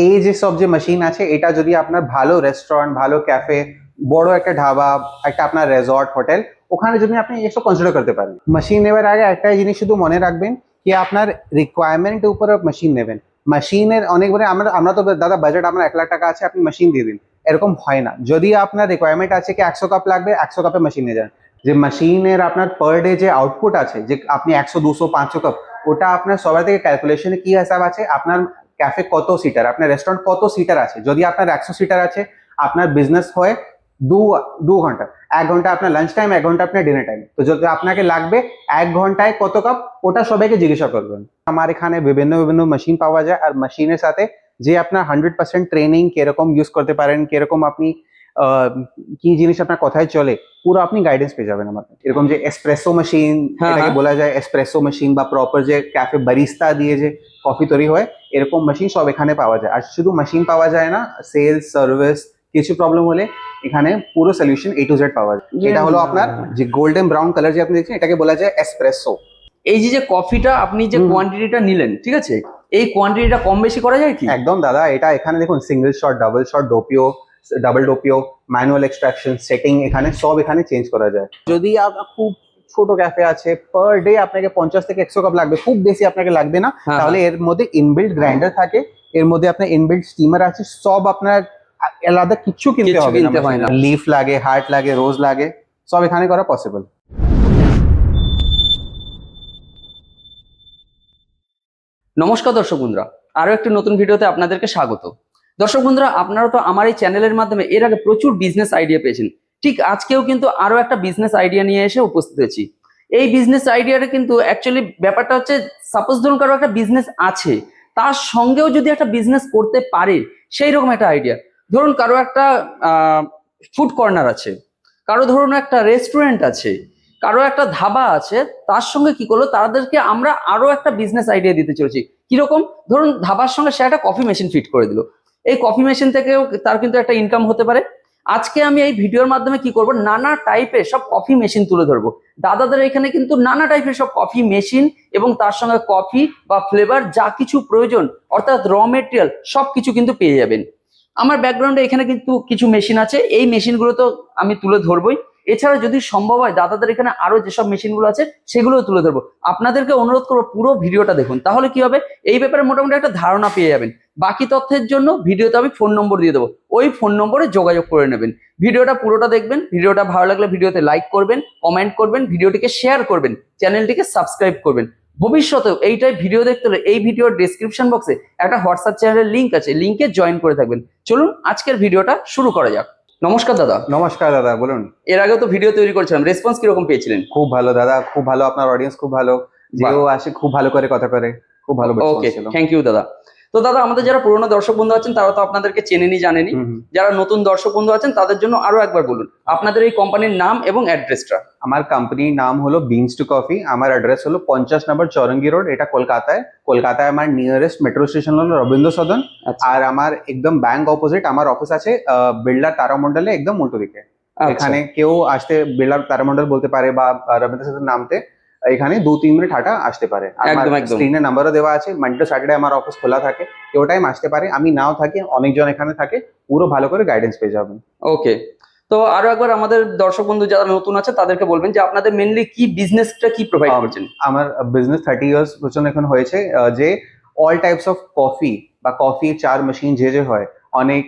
এই যে সব যে মেশিন আছে এটা যদি আপনার ভালো রেস্টুরেন্ট, ভালো ক্যাফে, বড় একটা ঢাবা, একটা আপনার রেজর্ট, হোটেল, ওখানে যদি আপনি এসব কনসিডার করতে পারেন। মেশিন নেওয়ার আগে একটাই জিনিস শুধু মনে রাখবেন কি আপনার রিকোয়ারমেন্টের উপরে মেশিন নেবেন। মেশিনের অনেকবারে আমরা তো দাদা বাজেট আপনার 1 লাখ টাকা আছে, আপনি মেশিন দিয়ে দিন, এরকম হয় না। যদি আপনার রিকোয়ারমেন্ট আছে কি 100 কাপ লাগবে, 100 কাপে মেশিন নিয়ে যান। যে মেশিনের আপনার পার ডে যে আউটপুট আছে, যে আপনি 100, 200, 500 কাপ, ওটা আপনার সবার থেকে ক্যালকুলেশনে কি হিসাব আছে, আপনার ক্যাফে কত সিটার, আপনার রেস্টুরেন্ট কত সিটার আছে। যদি আপনার 100 সিটার আছে, আপনার বিজনেস হয় দু ঘন্টা, 1 ঘন্টা আপনার লাঞ্চ টাইম, 1 ঘন্টা আপনার ডিনার টাইম, তো যদি আপনাকে লাগবে 1 ঘন্টায় কত কাপ, ওটা সবাইকে জিজ্ঞাসা করবেন। আমার এখানে বিভিন্ন বিভিন্ন মেশিন পাওয়া যায়, আর মেশিনের সাথে যে আপনার 100% ট্রেনিং কিরকম ইউজ করতে পারেন, কিরকম আপনি কি জিনিস আপনার কথায় চলে, পুরো আপনি গাইডেন্স পেয়ে যাবেন আমাদের। এরকম যে এসপ্রেসো মেশিন, এটাকে বলা যায় এসপ্রেসো মেশিন, বা প্রপার যে ক্যাফে বারিস্তা দিয়ে যে কফি তৈরি হয়, এরকম মেশিন সব এখানে পাওয়া যায়। আর শুধু মেশিন পাওয়া যায় না, সেলস, সার্ভিস, কিছু প্রবলেম হলে এখানে পুরো সলিউশন A to Z পাওয়া যায়। এটা হলো আপনার যে গোল্ডেন ব্রাউন কালার যে আপনি দেখছেন, এটাকে বলা যায় এসপ্রেসো। এই যে কফিটা আপনি যে কোয়ান্টিটিটা নিলেন, ঠিক আছে, এই কোয়ান্টিটিটা কম বেশি করা যায় কি? একদম দাদা, এটা এখানে দেখুন single shot, double shot, doppio, double doppio, manual extraction, setting, এখানে সব এখানে চেঞ্জ করা যায়। যদি আপনার খুব ছোট ক্যাফে আছে, পার ডে আপনাকে 50 থেকে 100 কাপ লাগবে, খুব বেশি আপনাকে লাগবে না, তাহলে এর মধ্যে ইনবিল্ট গ্রাইন্ডার থাকে, এর মধ্যে আপনার ইনবিল্ট স্টিমার আছে, সব আপনার আলাদা কিছু কিনতে হবে না। লিফ লাগে, হার্ট লাগে, রোজ লাগে, সব এখানে করা পসিবল। নমস্কার দর্শক বন্ধুরা, আরো একটি নতুন ভিডিওতে আপনাদেরকে স্বাগত। দর্শক বন্ধুরা, আপনারা তো আমার এই চ্যানেলের মাধ্যমে এর আগে প্রচুর বিজনেস আইডিয়া পেয়েছেন। ঠিক আজকেও কিন্তু আরো একটা বিজনেস আইডিয়া নিয়ে এসে উপস্থিত হয়েছি। এই বিজনেস আইডিয়াটা কিন্তু অ্যাকচুয়ালি ব্যাপারটা হচ্ছে, সাপোজ ধরুন কারো একটা বিজনেস আছে, তার সঙ্গেও যদি একটা বিজনেস করতে পারে, সেই রকম একটা আইডিয়া। ধরুন কারো একটা ফুড কর্নার আছে, কারো ধরুন একটা রেস্টুরেন্ট আছে, কারো একটা ধাবা আছে, তার সঙ্গে কি করলো, তাদেরকে আমরা আরো একটা বিজনেস আইডিয়া দিতে চলেছি। কিরকম? ধরুন ধাবার সঙ্গে সে একটা কফি মেশিন ফিট করে দিল, এই কফি মেশিন থেকেও তার কিন্তু একটা ইনকাম হতে পারে। আজকে আমি এই ভিডিওর মাধ্যমে কি করব, নানা টাইপের সব কফি মেশিন তুলে ধরবো। দাদাদের এখানে কিন্তু নানা টাইপের সব কফি মেশিন এবং তার সঙ্গে কফি বা ফ্লেভার যা কিছু প্রয়োজন, অর্থাৎ র মেটেরিয়াল সবকিছু কিন্তু পেয়ে যাবেন। আমার ব্যাকগ্রাউন্ডে এখানে কিন্তু কিছু মেশিন আছে, এই মেশিনগুলো তো আমি তুলে ধরবই। এছাড়া যদি সম্ভব হয় দাদাদের এখানে আরো যেসব মেশিনগুলো আছে সেগুলোও তুলে ধরবো। আপনাদেরকে অনুরোধ করবো পুরো ভিডিওটা দেখুন, তাহলে কি হবে, এই ব্যাপারে মোটামুটি একটা ধারণা পেয়ে যাবেন। বাকি তথ্যের জন্য ভিডিওতে আমি ফোন নম্বর দিয়ে দেবো, ওই ফোন নম্বরে যোগাযোগ করে নেবেন। ভিডিওটা পুরোটা দেখবেন, ভিডিওটা ভালো লাগলে ভিডিওতে লাইক করবেন, কমেন্ট করবেন, ভিডিওটিকে শেয়ার করবেন, চ্যানেলটিকে সাবস্ক্রাইব করবেন। ভবিষ্যতেও এইটাই ভিডিও দেখতে হলে এই ভিডিওর ডেসক্রিপশন বক্সে একটা হোয়াটসঅ্যাপ চ্যানেলের লিঙ্ক আছে, লিঙ্কে জয়েন করে থাকবেন। চলুন আজকের ভিডিওটা শুরু করা যাক। নমস্কার দাদা। নমস্কার দাদা, বলুন। এর আগেও তো ভিডিও তৈরি করেছিলাম, রেসপন্স কিরকম পেয়েছিলেন? খুব ভালো দাদা, খুব ভালো, আপনার অডিয়েন্স খুব ভালো, যেও আসে খুব ভালো করে কথা করে, খুব ভালো রেসপন্স ওকে, ছিল। থ্যাংক ইউ দাদা। তো দাদা, আমাদের যারা পুরনো দর্শক বন্ধু আছেন তারা তো আপনাদেরকে চেনেনি জানেনি, যারা নতুন দর্শক বন্ধু আছেন তাদের জন্য আরো একবার বলুন আপনাদের এই কোম্পানির নাম এবং অ্যাড্রেসটা। আমার কোম্পানির নাম হলো বিনস টু কফি, আমার অ্যাড্রেস হলো 50 নম্বর চৌরঙ্গি রোড, এটা কলকাতায় আমার নিয়ারেস্ট মেট্রো স্টেশন হলো রবীন্দ্র সদন। আর আমার একদম ব্যাংক অপোজিট আমার অফিস আছে, বিড়লা তারামণ্ডলে একদম উল্টো দিকে। এখানে কেউ আসতে বিড়লা তারামণ্ডল বলতে পারে বা রবীন্দ্র সদন নামতে এখানে 2-3 মিনিট হাঁটা আসতে পারে। আমার স্ক্রিনে নাম্বারও দেওয়া আছে, মানডে টু স্যাটারডে আমার অফিস খোলা থাকে, কেউ টাইম আসতে পারে। আমি নাও থাকি, অনেকজন এখানে থাকে, পুরো ভালো করে গাইডেন্স পেয়ে যাবেন। ওকে, তো আরো একবার আমাদের দর্শক বন্ধু যারা নতুন আছে তাদেরকে বলবেন যে আপনাদের মেইনলি কি বিজনেসটা কি প্রোভাইড করছেন। আমার বিজনেস 30 ইয়ার্স পর্যন্ত এখন হয়েছে, যে অল টাইপস অফ কফি বা কফি চার মেশিন যে হয়, অনেক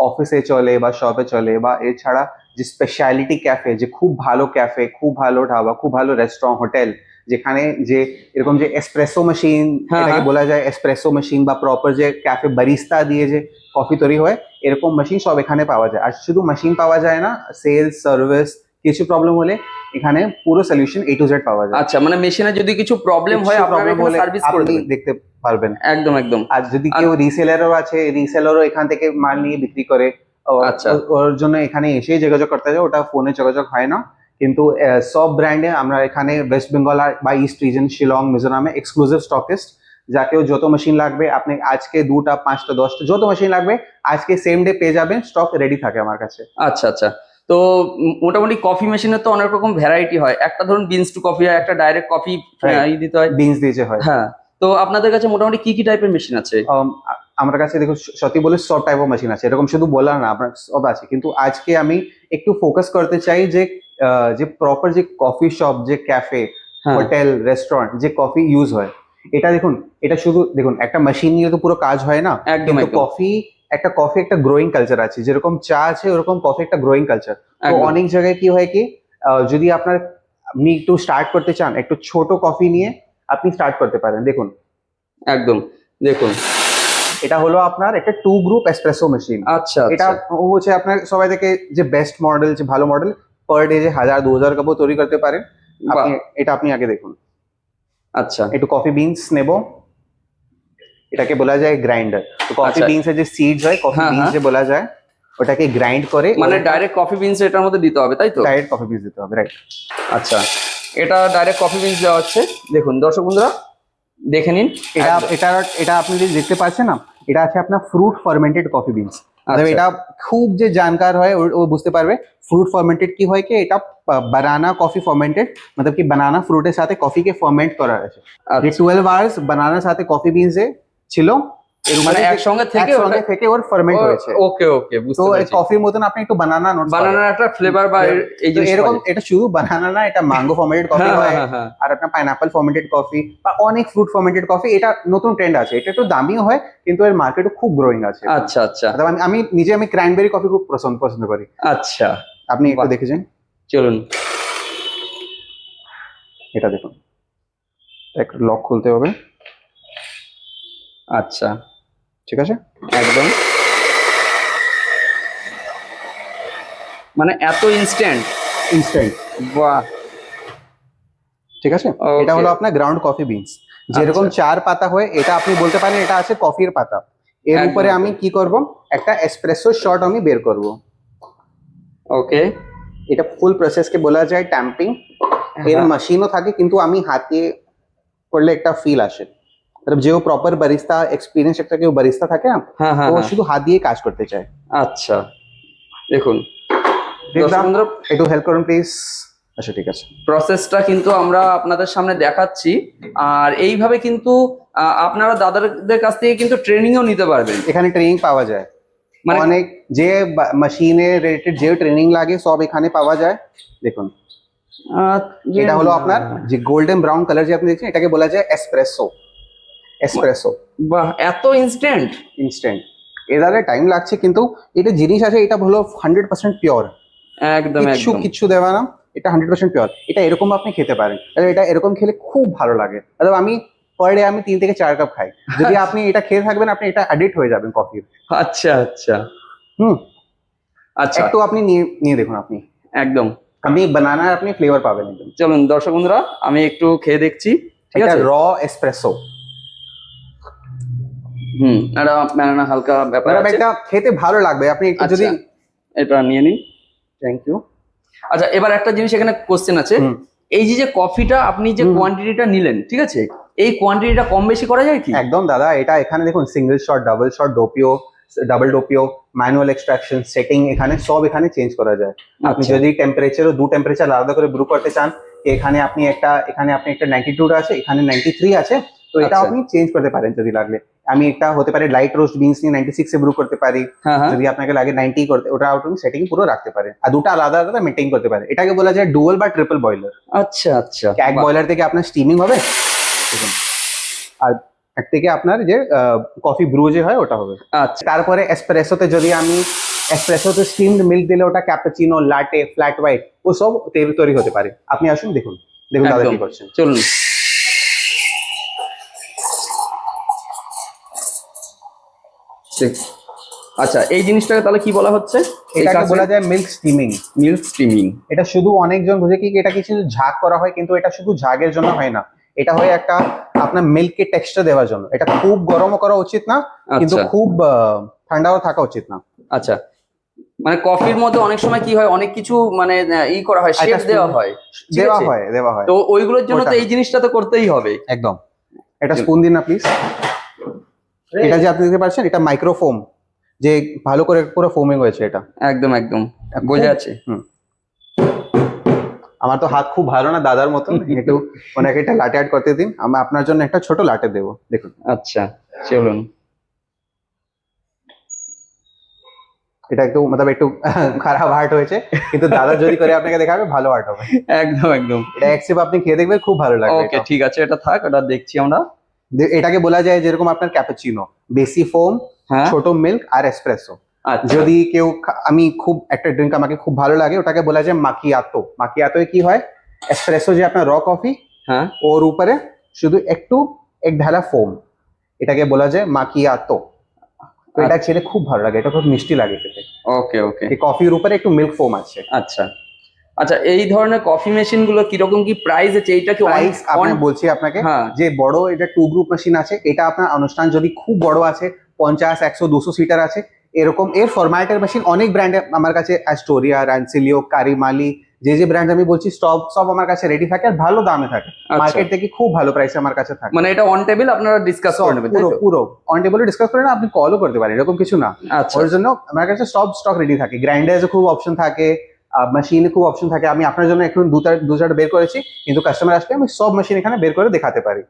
অফিসে চলে বা শপে চলে, বা এছাড়া যে স্পেশালিটি ক্যাফে, যে খুব ভালো ক্যাফে, খুব ভালো ঢাবা, খুব ভালো রেস্টুরেন্ট, হোটেল, যেখানে যে এরকম যে এসপ্রেসো মেশিন, এটাকে বলা যায় এসপ্রেসো মেশিন, বা প্রপার যে ক্যাফে বারিস্তা দিয়ে যে কফি তৈরি হয়, এরকম মেশিন সব এখানে পাওয়া যায়। আর শুধু মেশিন পাওয়া যায় না, সেলস, সার্ভিস, কিছু প্রবলেম হলে এখানে পুরো সলিউশন A to Z পাওয়া যায়। আচ্ছা, মানে মেশিনে যদি কিছু প্রবলেম হয় আপনারা এখানে সার্ভিস করে দেবেন, দেখতে পারবেন। একদম একদম। আর যদি কেউ রিসেলারও আছে, রিসেলারও এখান থেকে মাল নিয়ে বিক্রি করে, আচ্ছা, ওর জন্য এখানে এসেই যোগাযোগ করতে হবে, ওটা ফোনে যোগাযোগ হয় না। কিন্তু সব ব্র্যান্ডে আমরা এখানে ওয়েস্ট বেঙ্গল আর বা ইস্ট রিজন, শিলং, মিজোরামে এক্সক্লুসিভ স্টকিস্ট। যাকেও যত মেশিন লাগবে, আপনি আজকে 2টা, 5টা, 10টা যত মেশিন লাগবে আজকে সেম ডে পেয়ে যাবেন, স্টক রেডি থাকে আমার কাছে। আচ্ছা আচ্ছা। তো মোটামুটি কফি মেশিনের তো অনেক রকম ভ্যারাইটি হয়, একটা ধরুন বিনস টু কফি হয়, একটা ডাইরেক্ট কফি দিতে হয়, বিনস দিতে হয়। হ্যাঁ, তো আপনাদের কাছে মোটামুটি কি কি টাইপের মেশিন আছে? আমার কাছে দেখো সত্যি বলে সব টাইপ অফ মেশিন আছে, এরকম শুধু বলার না, আপনার সব আছে। কিন্তু আজকে আমি একটু ফোকাস করতে চাই যে যে প্রপার যে কফি শপ, যে ক্যাফে, হ্যাঁ হোটেল, রেস্টুরেন্ট যে কফি ইউজ হয়, এটা দেখুন, এটা শুধু দেখুন একটা মেশিন নিয়ে তো পুরো কাজ হয় না। একদম কিন্তু একদম কফি একটা গ্রোয়িং কালচার আছে, যেরকম চা আছে ওরকম কফি একটা গ্রোয়িং কালচার। তো একদম অনেক জায়গায় কি হয় কি, যদি আপনি একটু স্টার্ট করতে চান, একটু ছোট কফি নিয়ে আপনি স্টার্ট করতে পারেন। দেখুন একদম দেখুন। এটা হলো আপনার একটা 2 গ্রুপ এসপ্রেসো মেশিন। আচ্ছা এটা আচ্ছা হচ্ছে আপনার সবাই থেকে যে বেস্ট মডেল, যে ভালো মডেল, পার ডে যে 1000-2000 কাপও তৈরি করতে পারেন বাহ আপনি। এটা আপনি আগে দেখুন, আচ্ছা একটু কফি বিনস নেব, এটাকে বলা যায় গ্রাইন্ডার। তো কফি আচ্ছা বিনস এর যে সিডস হয়, কফি হ্যাঁ বিনস হ্যাঁ যে বলা যায়, ওটাকে গ্রাইন্ড করে মানে ডাইরেক্ট কফি বিনস এটার মধ্যে দিতে হবে তাই তো? ডাইরেক্ট কফি বিনস দিতে হবে, রাইট। আচ্ছা এটা ডাইরেক্ট কফি বিনস দেওয়া হচ্ছে। দেখুন দর্শক বন্ধুরা দেখে নিন। এটা একদম। এটা এটা আপনি যদি দেখতে পাচ্ছেন না, এটা আছে আপনার ফ্রুট ফার্মেন্টেড কফি বিনস। আচ্ছা। এটা খুব যে জানকার হয় ও বুঝতে পারবে ফ্রুট ফার্মেন্টেড কি হয়, কি এটা বানানা কফি ফার্মেন্টেড, मतलब কি বানানা ফ্রুটের সাথে কফি কে ফার্মেন্ট করা আছে। যে আচ্ছা 12 আওয়ার্স বানানার সাথে কফি বিনস এ ছিল, এর মানে উপরে একসঙ্গে থেকে একসঙ্গে থেকে ওর ফার্মেন্ট হয়েছে। ওকে ওকে তো বুঝতে পেরেছি। কফির মতন আপনি একটু বানানা নোটস বানানার একটা ফ্লেভার বা এই তো জিনিস এরকম, এটা শুধু বানানা না, এটা ম্যাঙ্গো ফার্মেন্টেড কফি হয়, হ্যাঁ আর আপনার পাইনাপল ফার্মেন্টেড কফি বা অনেক ফ্রুট ফার্মেন্টেড কফি। এটা নতুন ট্রেন্ড আছে, এটা একটু দামিও হয় কিন্তু এর মার্কেটও খুব গ্রোয়িং আছে। আচ্ছা আচ্ছা অথবা আমি আমি ক্র্যানবেরি কফি খুব পছন্দ করি। আচ্ছা আপনি একটু বাহ। দেখেছেন, চলুন এটা দেখুন, একটা লক খুলতে হবে, আচ্ছা ঠিক আছে? একদম মানে এত ইনস্ট্যান্ট। ইনস্ট্যান্ট, বাহ ঠিক আছে। Okay. এটা হলো আপনার গ্রাউন্ড কফি বিনস, যেরকম আচ্ছা। চার পাতা হয়, এটা আপনি বলতে পারেন এটা আছে কফির পাতা। এর একদম, উপরে আমি একদম। কি করব, একটা এসপ্রেসো শট আমি বের করব। ওকে এটা ফুল প্রসেসকে বলা যায় ট্যাম্পিং। এর মেশিনও থাকে কিন্তু আমি হাতে করলে একটা ফিল আসে, मतलब যে প্রপার বারিস্তা এক্সপিরিয়েন্স, একটা কেউ বারিস্তা থাকে না, হ্যাঁ হ্যাঁ তো হ্যাঁ শুধু হাত দিয়ে কাজ করতে চায়। আচ্ছা দেখুন দেখলাম, বন্ধুরা একটু হেল্প করুন প্লিজ। আচ্ছা ঠিক আছে। প্রসেসটা কিন্তু আমরা আপনাদের সামনে দেখাচ্ছি। আর এইভাবে কিন্তু আপনারা দাদাদের কাছ থেকে কিন্তু ট্রেনিংও নিতে পারবেন। এখানে ট্রেনিং পাওয়া যায়, মানে অনেক যে মেশিনে রিলেটেড যে ট্রেনিং লাগে সব এখানে পাওয়া যায়। দেখুন এটা হলো আপনার যে গোল্ডেন ব্রাউন কালার যে আপনি দেখছেন, এটাকে বলা যায় এসপ্রেসো। এসপ্রেসো বাহ এত ইনস্ট্যান্ট। ইনস্ট্যান্ট, এদারে টাইম লাগছে কিন্তু এটা জিনিস আছে, এটা হলো 100% পিওর, একদম কিচ্ছু একদম কিচ্ছু দেওয়া না, এটা 100% পিওর। এটা এরকম আপনি খেতে পারেন, আর এটা এরকম খেলে খুব ভালো লাগে। অথবা আমি পার ডে আমি 3 থেকে 4 কাপ খাই। যদি আপনি এটা খেয়ে থাকবেন, আপনি এটা অ্যাডিক্ট হয়ে যাবেন কফির। আচ্ছা আচ্ছা হুম, আচ্ছা একটু আপনি নিয়ে নিয়ে দেখুন, একদম। আপনি বানানার আপনি ফ্লেভার পাবেন একদম। চলুন দর্শক বন্ধুরা আমি একটু খেয়ে দেখছি, ঠিক এটা আছে? র এসপ্রেসো, একটা ব্যানানা হালকা ব্যাপার আছে। এটা খেতে ভালো লাগবে, আপনি একটু যদি। আচ্ছা, এটা নিয়ে নিন। Thank you. আচ্ছা এবার একটা জিনিস এখানে কোশ্চেন আছে। এই যে কফিটা আপনি যে কোয়ান্টিটিটা নিলেন, ঠিক আছে, এই কোয়ান্টিটিটা কম বেশি করা যায় কি? একদম দাদা, এটা এখানে দেখুন single shot, double shot, doppio, double doppio, manual extraction, setting, এখানে সব এখানে চেঞ্জ করা যায়। আপনি আচ্ছা। যদি টেম্পারেচারও 2 টেম্পারেচার আলাদা করে ব্রু করতে চান, এখানে আপনি একটা 92 আছে, এখানে 93 আছে, তো এটা আচ্ছা। আপনি চেঞ্জ করতে পারেন যদি লাগলে। আমি একটা হতে পারে লাইট রোস্ট বিনস নিয়ে 96 এ ব্রু করতে পারি, হ্যাঁ হ্যাঁ যদি আপনাকে লাগে 90 করতে, ওটা আপনি সেটিং পুরো রাখতে পারেন, আর দুটো আলাদা আলাদা মেনটেন করতে পারে। এটাকে বলা যায় ডুয়াল বা ট্রিপল বয়লার। আচ্ছা আচ্ছা এক বয়লার থেকে আপনার স্টিমিং হবে, দেখুন, আর এক থেকে আপনার যে কফি ব্রু যে হয় ওটা হবে। আচ্ছা তারপরে এসপ্রেসোতে যদি আমি এসপ্রেসোতে স্টিমড মিল্ক দিলে ওটা ক্যাপাচিনো, লাটে, ফ্ল্যাট হোয়াইট, ও সব তৈরি হতে পারে। আপনি আসুন, দেখুন দেখুন দাদা একদম কি করছেন। চলুন। ঠিক। আচ্ছা এই জিনিসটাকে তাহলে কি বলা হচ্ছে? এটাকে বলা যায় মিল্ক স্টিমিং। Milk steaming. এটা শুধু অনেকজন বুঝে কি এটা কিছু ঝাঁক করা হয়, কিন্তু এটা শুধু ঝাঁকের জন্য হয় না, এটা হয় একটা আপনার মিল্ককে টেক্সচার দেওয়ার জন্য। এটা খুব গরমও করা উচিত না, কিন্তু আচ্ছা। খুব ঠান্ডাও থাকা উচিত না। আচ্ছা মানে কফির মধ্যে অনেক সময় কি হয়, অনেক কিছু মানে করা হয়, শেপ দেওয়া হয়, ঠিক আছে? দেওয়া হয়, তো ওইগুলোর জন্য তো ওটা। এই জিনিসটা তো করতেই হবে। একদম। এটা স্পুন দিন না প্লিজ। এটা যে আপনি দেখতে পাচ্ছেন, এটা মাইক্রোফোম, যে ভালো করে পুরো ফোমিং হয়েছে এটা। একদম একদম বোঝা যাচ্ছে। আমার তো হাত খুব ভালো না দাদার মতন, একটু ওনাকে একটা লাটে অ্যাড করতে দিন, আমি আপনার জন্য একটা ছোট লাটে দেবো, দেখুন। আচ্ছা চলুন। এটা একটু একটু খারাপ আর্ট হয়েছে, কিন্তু দাদা যদি করে আপনাকে দেখাবে ভালো আর্ট হবে। একদম একদম। এটা এক সিপ আপনি খেয়ে দেখবেন, খুব ভালো লাগবে। ওকে ঠিক আছে, এটা থাক, এটা দেখছি আমরা। এটাকে বলা যায় যেরকম আপনার ক্যাপাচিনো, বেশি ফোম, হ্যাঁ ছোট মিল্ক আর এসপ্রেসো। আচ্ছা যদি কেউ আমি খুব একটা ড্রিঙ্ক আমাকে খুব ভালো লাগে, ওটাকে বলা যায় মাকিয়াতো। মাকিয়াতো কি হয়, এসপ্রেসো যে আপনার র কফি, হ্যাঁ ওর উপরে শুধু একটু এক ঢালা ফোম, এটাকে বলা যায় মাকিয়াতো। তো এটা খেলে খুব ভালো লাগে, এটা খুব মিষ্টি লাগে খেতে। ওকে ওকে এই কফির উপরে একটু মিল্ক ফোম আছে। আচ্ছা আচ্ছা। এই ধরনের কফি মেশিন গুলো কিরকম কি প্রাইস আছে? এইটা কি প্রাইস আমি বলছি আপনাকে, হ্যাঁ যে বড় এটা 2 গ্রুপ মেশিন আছে, এটা আপনার অনুষ্ঠান যদি খুব বড় আছে, 50, 100, 200 সিটার আছে, এরকম এর ফরম্যাটের মেশিন অনেক ব্র্যান্ডের আমার কাছে, অ্যাস্টোরিয়া, রানসিলিও, কারিমালি, যে ব্র্যান্ড আমি বলছি সব আমার কাছে রেডি থাকে আর ভালো দামে থাকে। আচ্ছা। মার্কেট থেকে খুব ভালো প্রাইসে আমার কাছে থাকে। মানে এটা অন টেবিল আপনারা ডিসকাস করে নেবেন, তাই পুরো তো? পুরো অন টেবিলে ডিসকাস করে না, আপনি কলও করতে পারেন, এরকম কিছু না। আচ্ছা ওর জন্য আমার কাছে সব স্টক রেডি থাকে। গ্রাইন্ডার্সে খুব অপশন থাকে, মেশিনে খুব অপশন থাকে। আমি আপনার জন্য এখন দু চারটা বের করেছি, কিন্তু কাস্টমার আসলে আমি সব মেশিন এখানে বের করে দেখাতে পারি।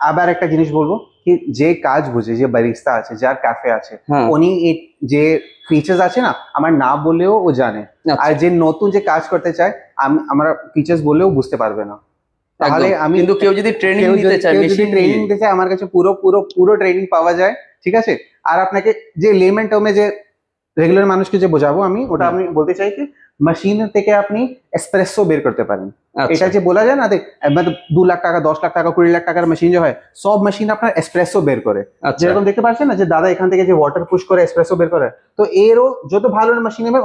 আবার একটা জিনিস বলবো, কি যে কাজ বুঝে, যে বারিস্তা আছে, যার ক্যাফে আছে, হ্যাঁ উনি এই যে ফিচার্স আছে না, আমার না বললেও ও জানে। আচ্ছা, আর যে নতুন যে কাজ করতে চায়, আমার ফিচার্স বললেও বুঝতে পারবে না। তাহলে একদম। আমি, কিন্তু কেউ যদি ট্রেনিং নিতে চায়, মেশিন ট্রেনিং দিতে চায়, আমার কাছে পুরো পুরো পুরো ট্রেনিং পাওয়া যায়, ঠিক আছে। আর আপনাকে যে লেমেন টার্মে যে রেগুলার মানুষকে যে বোঝাবো আমি, ওটা আমি বলতে চাই কি, মেশিন থেকে আপনি এসপ্রেসো বের করতে পারেন। এটা যে বলা যায় না, দেখ 2 লাখ টাকা, 10 লাখ টাকা, 20 লাখ টাকার মেশিন যে হয়, সব মেশিন আপনার এসপ্রেসো বের করে। আচ্ছা যেরকম দেখতে পাচ্ছেন না, যে দাদা এখান থেকে যে ওয়াটার পুশ করে এসপ্রেসো বের করে, তো এরও যত ভালো মেশিন নেবেন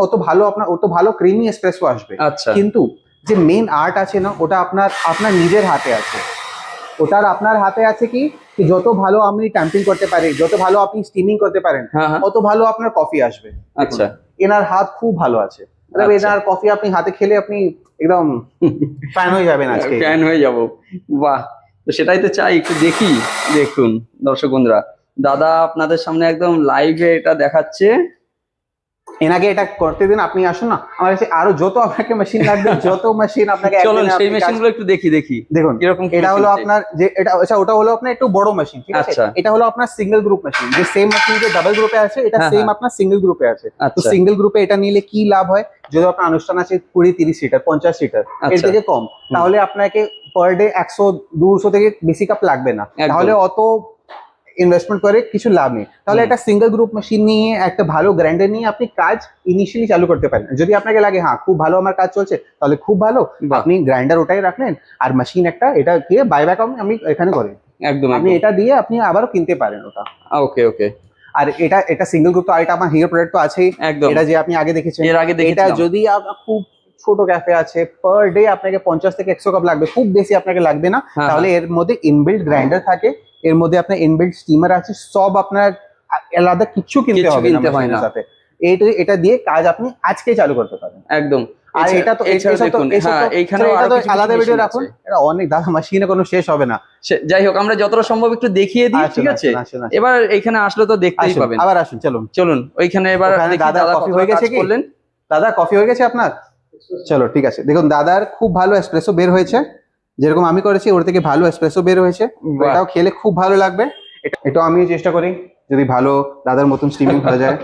অত ভালো ক্রিমি এসপ্রেসো আসবে। আচ্ছা কিন্তু যে মেইন আর্ট আছে না, ওটা আপনার নিজের হাতে আছে। ওটার আপনার হাতে আছে কি, যত ভালো আপনি ট্যাম্পিং করতে পারেন, যত ভালো আপনি স্টিমিং করতে পারেন, হ্যাঁ হ্যাঁ অত ভালো আপনার কফি আসবে। আচ্ছা এনার হাত খুব ভালো আছে, আচ্ছা। এনার কফি আপনি হাতে খেলে আপনি একদম ফ্যান হয়ে যাবেন আজকে। ফ্যান হয়ে যাব, বাহ। তো সেটাই তো চাই, একটু দেখি। দেখুন দর্শক বন্ধুরা, দাদা আপনাদের সামনে একদম লাইভে এটা দেখাচ্ছে। এনাকে এটা করতে দিন, আপনি আসুন না আমার কাছে, আরো যত আপনাকে মেশিন লাগবে, যত মেশিন আপনাকে চলুন একদিনে সেই আপনি মেশিন কাজ- গুলো একটু দেখি দেখি। দেখুন কিরকম কি এটা machine হলো আছে? আপনার যে এটা, আচ্ছা ওটা হলো আপনার একটু বড় মেশিন, ঠিক আছে। আচ্ছা। এটা হলো আপনার সিঙ্গেল গ্রুপ মেশিন, যে সেম মেশিন যে ডাবল গ্রুপে আছে, এটা হ্যাঁ, সেম হ্যাঁ। আপনার সিঙ্গেল গ্রুপে আছে। তো আচ্ছা সিঙ্গেল গ্রুপে এটা নিলে কি লাভ হয়, যদি আপনার অনুষ্ঠান আছে 20-30 সিটার, 50 সিটার, এর আচ্ছা। থেকে কম, তাহলে আপনাকে পার ডে 100-200 থেকে বেশি কাপ লাগবে না। একদম। তাহলে অত ইনভেস্টমেন্ট করে কিছু লাভ নেই। তাহলে একটা সিঙ্গেল গ্রুপ মেশিন নিয়ে, একটা ভালো গ্রাইন্ডার নিয়ে আপনি কাজ ইনিশিয়ালি চালু করতে পারেন। যদি আপনাকে লাগে হ্যাঁ খুব ভালো আমার কাজ চলছে, তাহলে খুব ভালো, বাহ। আপনি গ্রাইন্ডার ওটাই রাখলেন, আর মেশিন একটা এটা দিয়ে বাইব্যাক আমি এখানে করি, একদম আপনি একদম। এটা দিয়ে আপনি আবারও কিনতে পারেন ওটা। ওকে ওকে আর এটা সিঙ্গেল গ্রুপ, তো আর এটা আমার হিয়ার প্রোডাক্ট তো আছেই। একদম। এটা যে আপনি আগে দেখেছেন, এর আগে এটা দেখেছিলাম। যদি আপনার খুব ছোট ক্যাফে আছে, পার ডে আপনাকে 50 থেকে 100 কাপ লাগবে, খুব বেশি আপনাকে লাগবে না। হ্যাঁ, তাহলে এর মধ্যে ইনবিল্ট গ্রাইন্ডার থাকে, এর মধ্যে আপনার ইনবিল্ট স্টিমার আছে, সব আপনার আলাদা কিছু কিনতে কিচ্ছু হবে না কিনতে হয় machine এর না। সাথে। এটা দিয়ে কাজ আপনি আজকে চালু করতে পারেন। একদম। আর এটা তো এছাড়া এসব তো দেখুন, এসব হ্যাঁ তো এইখানেও এটা আরো তো কিছু কিছু আলাদা ভিডিও machine রাখুন, আছে। এটা অনেক দাদা, মেশিনে কোনো শেষ হবে না। যাই হোক, আমরা যতটা সম্ভব একটু দেখিয়ে দিই, আসুন, ঠিক আছে। আসুন, আসুন, আসুন। এবার এইখানে আসলে তো দেখতেই আসুন, পাবেন। আবার আসুন, চলুন। চলুন ওইখানে এবার ওখানে দেখি দাদা দাদা কফি কতটা হয়ে গেছে কাজ কি? করলেন। দাদা কফি হয়ে গেছে আপনার? চলো ঠিক আছে, দেখুন দাদার খুব ভালো এসপ্রেসো বের হয়েছে, যেরকম আমি করেছি ওর থেকে ভালো এসপ্রেসো বের হয়েছে। তো বাহ। এটাও খেলে খুব ভালো লাগবে। এটাও আমি চেষ্টা করি যদি ভালো দাদার মতন স্টিমিং হয়ে যায়।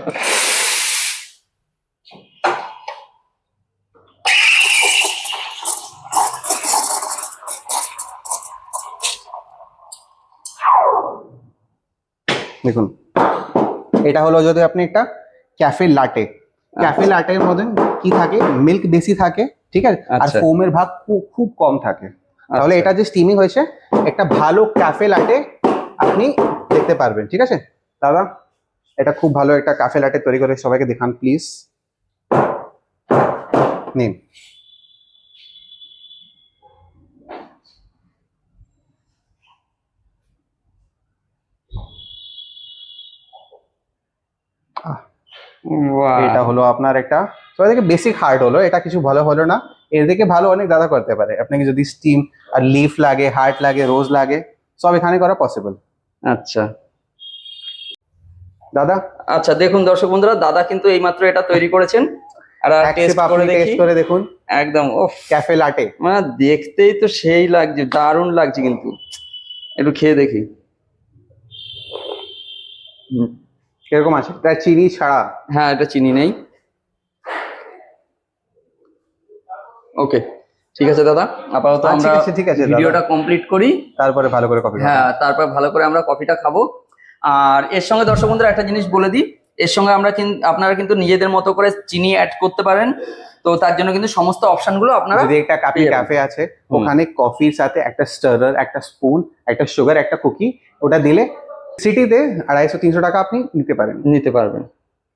দেখুন এটা হলো, যদি আপনি একটা ক্যাফে লাটে, ক্যাফে লাটের মধ্যে কি থাকে, মিল্ক বেশি থাকে, ঠিক আছে, আর আচ্ছা। ফোমের ভাগ খুব খুব কম থাকে। তাহলে আচ্ছা। এটা যে স্টিমিং হয়েছে, একটা ভালো ক্যাফে লাটে আপনি দেখতে পারবেন, ঠিক আছে। দাদা এটা খুব ভালো একটা ক্যাফে লাটে তৈরি করে সবাইকে দেখান প্লিজ, নিন। বাহ। এটা হলো আপনার একটা সবাই থেকে বেসিক হার্ড হলো, এটা কিছু ভালো হলো না, এর থেকে ভালো অনেক দাদা করতে পারে। আপনাকে যদি স্টিম আর লিফ লাগে, হার্ট লাগে, রোজ লাগে, সব এখানে করা পসিবল। আচ্ছা দাদা আচ্ছা, দেখুন দর্শক বন্ধুরা, দাদা কিন্তু এইমাত্র এটা তৈরি করেছেন। আর এক টেস্ট sip করে আপনি দেখি। টেস্ট করে দেখুন, একদম ওফ, ক্যাফে লাটে। মানে দেখতেই তো সেই লাগছে, দারুণ লাগছে। কিন্তু একটু খেয়ে দেখি। কিরকম আছে, এটা চিনি ছাড়া। হ্যাঁ, এটা চিনি নেই। ওকে, ঠিক আছে দাদা, আপাতত আমরা ঠিক আছে দাদা। ভিডিওটা কমপ্লিট করি, তারপরে ভালো করে কফি হ্যাঁ তারপর ভালো করে আমরা কফিটা খাবো। আর এর সঙ্গে দর্শক বন্ধুরা একটা জিনিস বলে দিই, এর সঙ্গে আপনারা কিন্তু নিজেদের মতো করে চিনি অ্যাড করতে পারেন, তো তার জন্য কিন্তু সমস্ত অপশনগুলো আপনারা যদি একটা কাপি পেয়ে যাবেন। ক্যাফে আছে, ওখানে কফির সাথে একটা স্টারার, একটা স্পুন, একটা সুগার, একটা কুকি, ওটা দিলে সিটিতে 250-300 টাকা আপনি নিতে পারেন। নিতে পারবেন।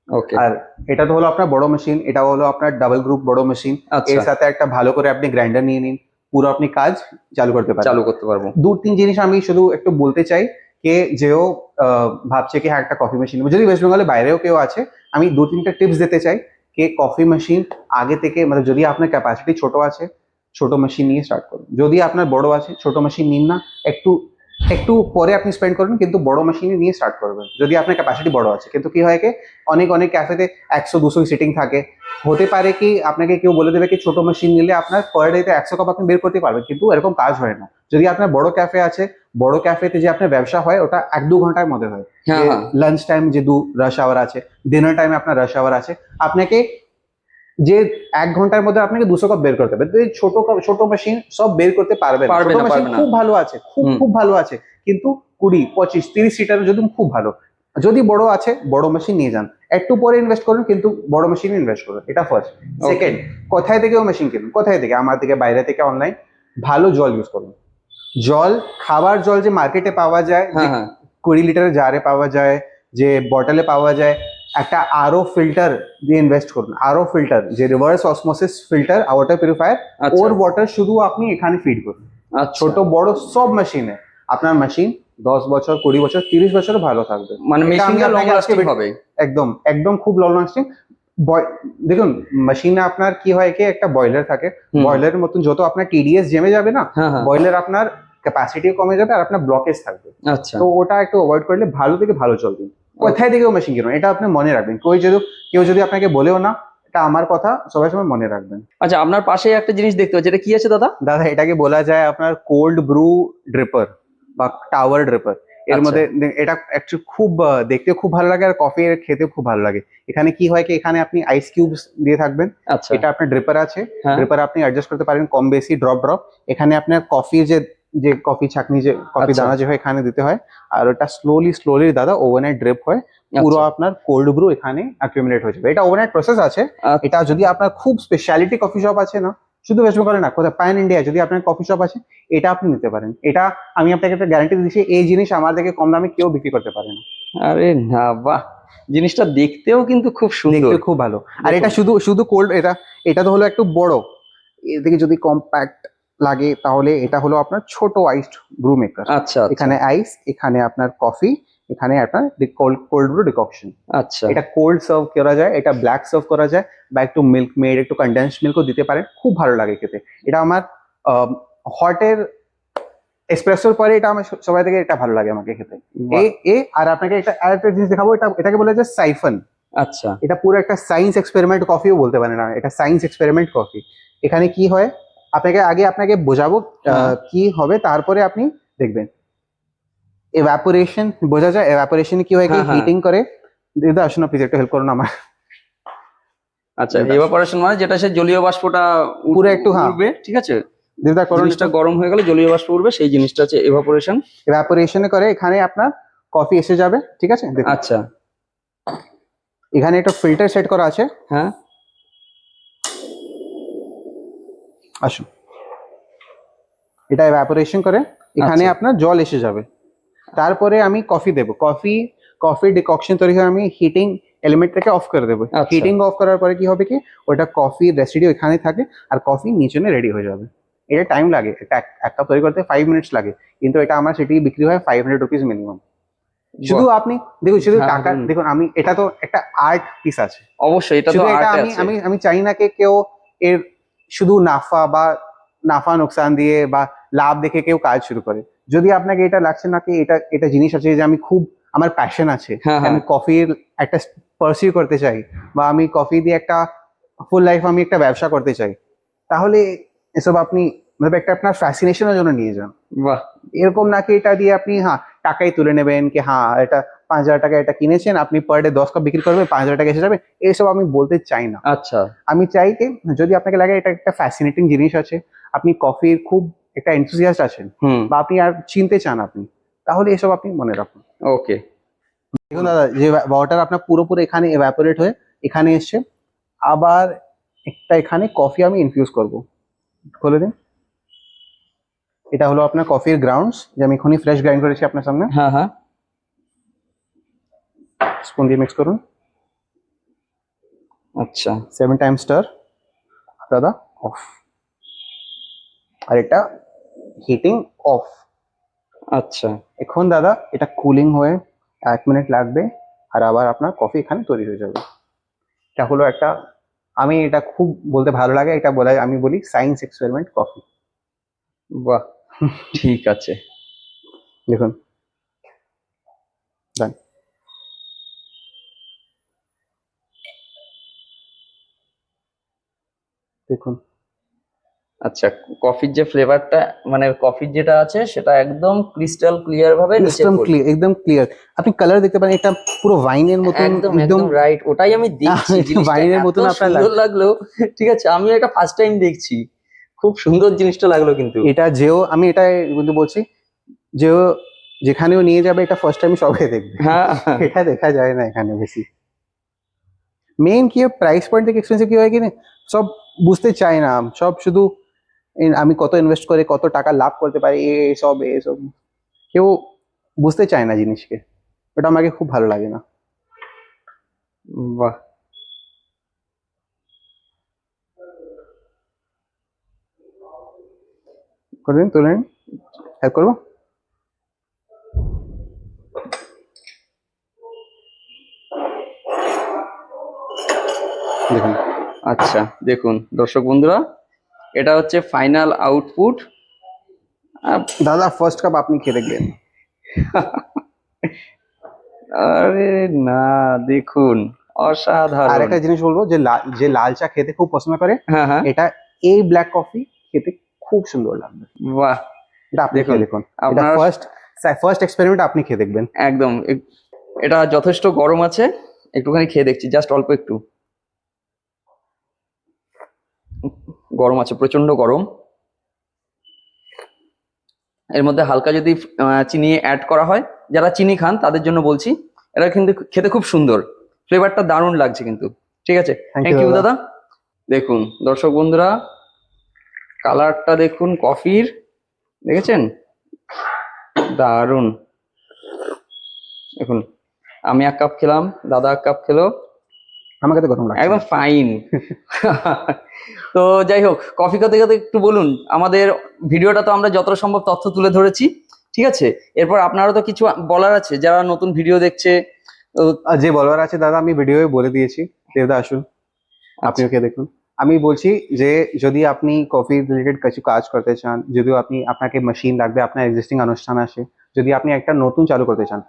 ওকে, আর এটা তো হলো আপনার বড় মেশিন, এটা হলো আপনার ডাবল গ্রুপ বড় মেশিন। আচ্ছা, এর সাথে একটা ভালো করে আপনি গ্রাইন্ডার নিয়ে নিন, পুরো আপনি কাজ চালু করতে পারেন। চালু করতে পারবো। 2-3 জিনিস আমি শুধু একটু বলতে চাই, কে যেও ভাবছে কি হ্যাঁ একটা কফি মেশিন, যদি ওয়েস্ট বেঙ্গলের বাইরেও কেউ আছে, আমি 2-3টা টিপস দিতে চাই। কে কফি মেশিন আগে থেকে মানে যদি আপনার ক্যাপাসিটি ছোট আছে, ছোট মেশিন নিয়ে স্টার্ট করুন। যদি আপনার বড় আছে, ছোট মেশিন নিন না, একটু একটু পরে আপনি স্পেন্ড করুন, কিন্তু বড় মেশিনে নিয়ে স্টার্ট করবেন যদি আপনার ক্যাপাসিটি বড় আছে। কিন্তু কি হয় কি অনেক অনেক ক্যাফেতে 100-200 সিটিং থাকে, হতে পারে কি আপনাকে কেউ বলে দেবে কি ছোট মেশিন নিলে আপনার পার ডেতে 100 কাপ আপনি বের করতে পারবেন, কিন্তু এরকম কাজ হয় না। যদি আপনার বড় ক্যাফে আছে, বড় ক্যাফেতে যে আপনার ব্যবসা হয় ওটা 1-2 ঘন্টার মধ্যে হয়। হ্যাঁ, হ্যাঁ। লাঞ্চ টাইম যে রাশ আওয়ার আছে, ডিনার টাইমে আপনার রাশ আওয়ার আছে, আপনাকে যে 1 ঘন্টার মধ্যে আপনাকে 200 কাপ বের করতে হবে। তো এই ছোট মেশিন সব বের করতে পারবে না। ছোট মেশিন খুব ভালো আছে, খুব ভালো আছে, কিন্তু 20-25-30 সিটার যদি খুব ভালো। যদি বড় আছে, বড় মেশিন নিয়ে যান, একটু পরে ইনভেস্ট করুন, কিন্তু বড় মেশিনে ইনভেস্ট করুন। এটা ফার্স্ট। সেকেন্ড, কোথায় থেকে মেশিন কিনুন, কোথায় থেকে? আমার থেকে, বাইরে থেকে, অনলাইন। ভালো জল ইউজ করুন। জল, খাবার জল যে মার্কেটে পাওয়া যায়, যে 20 লিটারের জারে পাওয়া যায়, যে বটলে পাওয়া যায়, একটা আরও ফিল্টার দিয়ে ইনভেস্ট করুন। আরও ফিল্টার, যে reverse osmosis filter water purifier, ওর ওয়াটার শুধু আপনি এখানে ফিড করুন। ছোট বড় সব মেশিনে আপনার মেশিন 10 বছর, 20 বছর, 30 বছর ভালো থাকবে। মানে মেশিনটা লং লাস্টিং হবে। একদম একদম খুব লং লাস্টিং। দেখুন, মেশিনে আপনার কি হয় কি একটা বয়লার থাকে, বয়লারের মতন যত আপনার টিডিএস জমে যাবে না, বয়লার আপনার ক্যাপাসিটিও কমে যাবে আর আপনার ব্লকেজ থাকবে। আচ্ছা, তো ওটা একটু অ্যাভয়েড করলে ভালো থেকে ভালো চলবে। কোথায় থেকেও মেশিন কিনুন, এটা আপনি মনে রাখবেন। কেউ যদি আপনাকে বলেও না, এটা আমার কথা, সবাই সময় মনে রাখবেন। আচ্ছা, আপনার পাশে একটা জিনিস দেখতে পাচ্ছি, এটা কি আছে দাদা? দাদা, এটাকে বলা যায় আপনার কোল্ড ব্রু ড্রিপার বা টাওয়ার ড্রিপার। এর মধ্যে এটা অ্যাকচুয়ালি খুব দেখতে খুব ভালো লাগে আর কফি খেতেও খুব ভালো লাগে। এখানে কি হয় কি এখানে আপনি আইস কিউবস দিয়ে থাকবেন। এটা আপনার ড্রিপার আছে, ড্রিপার আপনি অ্যাডজাস্ট করতে পারেন কম বেশি, ড্রপ। এখানে আপনার কফির যে কফি ছাকনি, যে কফি দানা যে হয় এখানে দিতে হয়, আর ওটা স্লোলি দাদা ওভারনাইট ড্রিপ হয়, পুরো আপনার কোল্ড ব্রু এখানে অ্যাকুমুলেট হয়ে যাবে। এটা ওভারনাইট প্রসেস আছে। এটা যদি আপনার খুব স্পেশালিটি কফি শপ আছে না, শুধু ওয়েস্ট বেঙ্গলে না, কোথায় প্যান ইন্ডিয়া যদি আপনার কফি শপ আছে, এটা আপনি নিতে পারেন। এটা আমি আপনাকে একটা গ্যারান্টি দিচ্ছি, এই জিনিস আমার থেকে কম দামে কেউ বিক্রি করতে পারে না। আরে না, বাহ, জিনিসটা দেখতেও কিন্তু খুব সুন্দর, দেখতে খুব ভালো। আর এটা শুধু কোল্ড, এটা তো হলো একটু বড়। এর থেকে যদি কম্প্যাক্ট লাগে তাহলে এটা হলো আপনার ছোট আইসড ব্রু মেকার। আচ্ছা, এখানে আইস, এখানে আপনার কফি, এখানে আপনার কোল্ড ব্রু ডিককশন। আচ্ছা, এটা কোল্ড সার্ভ করা যায়, এটা ব্ল্যাক সার্ভ করা যায়, বা একটু মিল্ক মেড, একটু কনডেন্সড মিল্কও দিতে পারেন, খুব ভালো লাগে খেতে। এটা আমার হটের এসপ্রেসোর পরে এটা আমার সবাই থেকে এটা ভালো লাগে আমাকে খেতে। আর আপনাকে আরেকটা জিনিস দেখাবো, এটাকে বলে যে সাইফন। আচ্ছা, এটা পুরো একটা সায়েন্স এক্সপেরিমেন্ট কফিও বলতে পারেন না, এটা সায়েন্স এক্সপেরিমেন্ট কফি। এখানে কি হয় আপনাকে বোঝাবো কি হবে, তারপরে আপনি দেখবেন। এভাপোরেশন বোঝা যায়, এভাপোরেশন কি হয় কি হিটিং করে। দিদা আসুন না প্লিজ, একটু হেল্প করুন আমার। আচ্ছা, এভাপোরেশন মানে যেটা সে জলীয় বাষ্পটা পুরো একটু উঠবে, ঠিক আছে, দিদা করুন, জিনিসটা গরম হয়ে গেলে জলীয় বাষ্প উঠবে, সেই জিনিসটা হচ্ছে এভাপোরেশন। এভাপোরেশনে করে এখানে আপনার কফি এসে যাবে, ঠিক আছে। আচ্ছা, এখানে একটা ফিল্টার সেট করা আছে। হ্যাঁ, আসুন, এটা এভাপোরেশন করে এখানে আপনার জল এসে যাবে। তারপরে আমি কফি দেবো, কফি ডিককশন তৈরি হয়, আমি হিটিং এলিমেন্টটাকে অফ করে দেবো। হিটিং অফ করার পরে কি হবে কি ওটা কফি রেসিডিউ এখানে থাকে আর কফি নিচে রেডি হয়ে যাবে। এটা টাইম লাগে, এটা এক কাপ তৈরি করতে 5 মিনিটস লাগে, কিন্তু এটা আমার সিটি বিক্রি হয় 500 রুপিস মিনিমাম। শুধু আপনি দেখুন, শুধু টাকা দেখুন, আমি এটা তো একটা আর্ট পিস আছে, অবশ্যই এটা তো আর্ট আছে। আমি চাই না কেউ এর শুধু নাফা নোকসান দিয়ে বা লাভ দেখে কেউ কাজ শুরু করে। যদি আপনাকে এটা লাগছে না কি এটা জিনিস আছে যে আমি খুব আমার প্যাশন আছে, আমি কফির একটা পারসিউ করতে চাই, বা আমি কফি দিয়ে একটা ফুল লাইফ আমি একটা ব্যবসা করতে চাই, তাহলে এসব আপনি একটা আপনার ফ্যাসিনেশনের জন্য নিয়ে যান। বাহ, এরকম নাকি এটা দিয়ে আপনি টাকাই তুলে নেবেন কি হ্যাঁ এটা 5,000 টাকা এটা কিনেছেন, আপনি পার ডে 10 কাপ বিক্রি করবেন, 5,000 টাকা এসে যাবে, এইসব আমি বলতে চাই না। আচ্ছা। আমি চাই কি যদি আপনাকে লাগে এটা একটা ফ্যাসিনেটিং জিনিস আছে, আপনি কফির খুব একটা এনথুজিয়াস্ট আছেন, হুম। বা আপনি আর চিনতে চান আপনি, তাহলে এসব আপনি মনে রাখুন। ওকে। দেখুন দাদা, যে ওয়াটার আপনার পুরোপুরি এখানে এভাপোরেট হয়ে এখানে এসছে, আবার একটা এখানে কফি আমি ইনফিউজ করব, খুলে দিন। এটা হলো আপনার কফির গ্রাউন্ডস, যে আমি এখনই ফ্রেশ গ্রাইন্ড করেছি আপনার সামনে। হ্যাঁ হ্যাঁ। স্পুন দিয়ে মিক্স করুন। আচ্ছা 7 টাইম স্টার দাদা, অফ। আর এটা হিটিং অফ। আচ্ছা। এখন দাদা এটা কুলিং হয়ে 1 মিনিট লাগবে, আর আবার আপনার কফি এখানে তৈরি হয়ে যাবে। এটা হলো একটা, আমি এটা খুব বলতে ভালো লাগে, এটা বলা আমি বলি সায়েন্স এক্সপেরিমেন্ট কফি। বাহ, ঠিক আছে। দেখুন ডান। দেখুন আচ্ছা, কফির যে ফ্লেভারটা, মানে কফির যেটা আছে সেটা একদম ক্রিস্টাল ক্লিয়ার ভাবে নিচে একদম পড়ছে। ক্লিয়ার, একদম ক্লিয়ার। আপনি কালার দেখতে পারেন, এটা পুরো ওয়াইনের মতন, একদম একদম রাইট, ওটাই আমি দেখছি। জিনিসটা ওয়াইনের এত মতন আপনার সুন্দর লাগলো। ঠিক আছে, আমি এটা ফার্স্ট টাইম দেখছি, খুব সুন্দর জিনিসটা লাগলো কিন্তু। এটা যেও আমি এটা কিন্তু বলছি, যেও যেখানেও নিয়ে যাবে এটা ফার্স্ট টাইম সবাই দেখবে। হ্যাঁ এটা দেখা যায় না এখানে বেশি। মেইন কি প্রাইস পয়েন্ট থেকে এক্সপেন্সিভ কি হয় কি না, সব বুঝতে চায় না, সব শুধু আমি কত ইনভেস্ট করে কত টাকা লাভ করতে পারি এসব এসব, কেউ বুঝতে চায় না জিনিসকে। ওটা আমাকে খুব ভালো লাগে না। বাহ, করে দিন, তুলে নিন, হেল্প করবো। দেখুন আচ্ছা দেখুন দর্শক বন্ধুরা, এটা হচ্ছে ফাইনাল আউটপুট। দাদা ফার্স্ট কাপ আপনি খেয়ে দেখবেন। আরে না, দেখুন আর অসাধারণ। একটা জিনিস বলবো, যে লাল চা খেতে খুব পছন্দ করে, হ্যাঁ হ্যাঁ। এটা এই ব্ল্যাক কফি খেতে খুব সুন্দর লাগবে। বাহ, এটা আপনি খেয়ে দেখুন, এটা আপনার ফার্স্ট এক্সপেরিমেন্ট, আপনি খেয়ে দেখবেন। একদম এটা যথেষ্ট গরম আছে, একটুখানি খেয়ে দেখছি, জাস্ট অল্প একটু গরম আছে, প্রচন্ড গরম। এর মধ্যে হালকা যদি চিনি অ্যাড করা হয়, যারা চিনি খান তাদের জন্য বলছি, এটা কিন্তু খেতে খুব সুন্দর, ফ্লেভারটা দারুণ লাগছে কিন্তু। ঠিক আছে, Thank থ্যাংক you, ইউ দাদা। দাদা। দেখুন দর্শক বন্ধুরা, কালারটা দেখুন কফির, দেখেছেন, দারুণ। দেখুন, আমি 1 কাপ খেলাম, দাদা 1 কাপ খেলো, আমাকে তো গরম লাগছে। একদম ফাইন। তো যাই হোক, কফি খেতে খেতে একটু বলুন, আমাদের ভিডিওটা তো আমরা যতটা সম্ভব তথ্য তুলে ধরেছি, ঠিক আছে, এরপর আপনারও তো কিছু বলার আছে যারা নতুন ভিডিও দেখছে। যে বলার আছে দাদা আমি ভিডিওয়ে বলে দিয়েছি, দেবদা আসুন আপনিও খেয়ে দেখুন। আমি বলছি যে যদি আপনি কফি রিলেটেড কিছু কাজ করতে চান, যদিও আপনাকে মেশিন লাগবে, আপনার এক্সিস্টিং অনুষ্ঠান আছে, যদি আপনি একটা নতুন চালু করতে চান,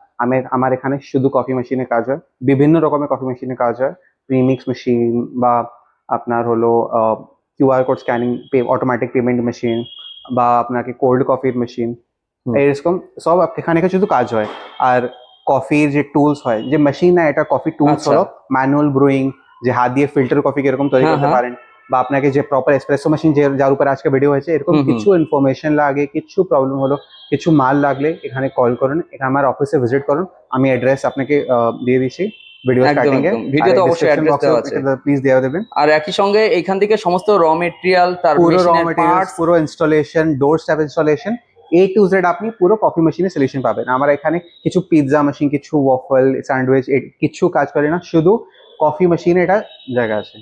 আমার এখানে শুধু কফি মেশিনের কাজ হয়, বিভিন্ন রকমের কফি মেশিনের কাজ হয়, প্রিমিক্স মেশিন, বা আপনার হলো QR code scanning, automatic payment machine, বা আপনাকে কোল্ড কফির মেশিন, এরকম সব এখানে শুধু কাজ হয়। আর কফির যে টুলস হয়, যে মেশিন না, এটা কফি টুলস আচ্ছা। হলো ম্যানুয়াল ব্রুইং, যে হাত দিয়ে ফিল্টার কফি কিরকম তৈরি হ্যাঁ, করতে হ্যাঁ। পারেন, বা আপনাকে যে প্রপার এসপ্রেসো মেশিন যার উপর আজকে ভিডিও হয়েছে, এরকম হুম, হুম। কিছু ইনফরমেশন লাগে, কিছু প্রবলেম হলো, কিছু মাল লাগলে এখানে কল করুন, এখানে আমার অফিসে ভিজিট করুন, আমি অ্যাড্রেস আপনাকে দিয়ে দিচ্ছি ভিডিও একদম স্টার্টিং এ, একদম, ভিডিওতে অবশ্যই অ্যাড্রেস দেওয়া আছে। প্লিজ দেওয়া দেবেন। আর একই সঙ্গে এখান থেকে সমস্ত র মেটেরিয়াল, তার পুরো র মেশিনের মেটেরিয়ালস, পার্টস, পুরো installation, door step installation, A to Z আপনি পুরো কফি মেশিনের সলিউশন পাবেন। আমার এখানে কিছু পিৎজা মেশিন, কিছু ওয়াফল, স্যান্ডউইচ কিছু কাজ করে না, শুধু কফি মেশিনে এটা জায়গা আছে।